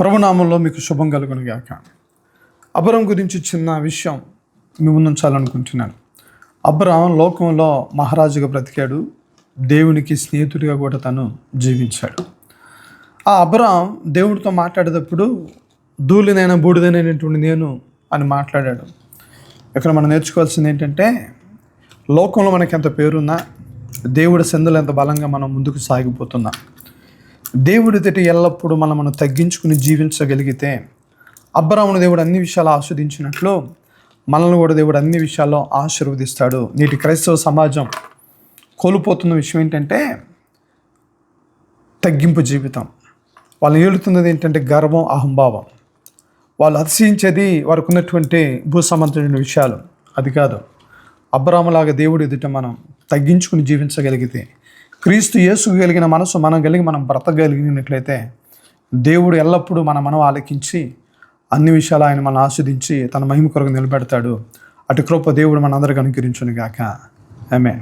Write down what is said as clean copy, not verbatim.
ప్రభునామంలో మీకు శుభం కలుగును గాక. అబ్రాం గురించి చిన్న విషయం మీ ముందుంచాలనుకుంటున్నాను. అబ్రాం లోకంలో మహారాజుగా బ్రతికాడు. దేవునికి స్నేహితుడిగా కూడా తను జీవించాడు. ఆ అబ్రాం దేవుడితో మాట్లాడేటప్పుడు ధూళినైనా బూడిదైనటువంటి నేను అని మాట్లాడాడు. ఇక్కడ మనం నేర్చుకోవాల్సింది ఏంటంటే, లోకంలో మనకి ఎంత పేరున్నా, దేవుడి సందులో ఎంత బలంగా మనం ముందుకు సాగిపోతున్నా, దేవుడి ఎదుట ఎల్లప్పుడూ మనం తగ్గించుకుని జీవించగలిగితే, అబ్రామును దేవుడు అన్ని విషయాలు ఆస్వాదించినట్లు మనల్ని కూడా దేవుడు అన్ని విషయాల్లో ఆశీర్వదిస్తాడు. నేటి క్రైస్తవ సమాజం కోల్పోతున్న విషయం ఏంటంటే తగ్గింపు జీవితం. వాళ్ళు ఏలుతున్నది ఏంటంటే గర్వం, అహంభావం. వాళ్ళు అతిశయించేది వారికి ఉన్నటువంటి భూసంబంధమైన విషయాలు. అది కాదు. అబ్రాములాగా దేవుడి ఎదుట మనం తగ్గించుకుని జీవించగలిగితే, క్రీస్తు యేసు కలిగిన మనసు మనం బ్రతకగలిగినట్లయితే, దేవుడు ఎల్లప్పుడూ మనం ఆలకించి అన్ని విషయాలు ఆయన మనం ఆస్వాదించి తన మహిమ కొరకు నిలబెడతాడు. అటు కృప దేవుడు మనందరికీ అనుగ్రహించును గాక. ఆమేన్.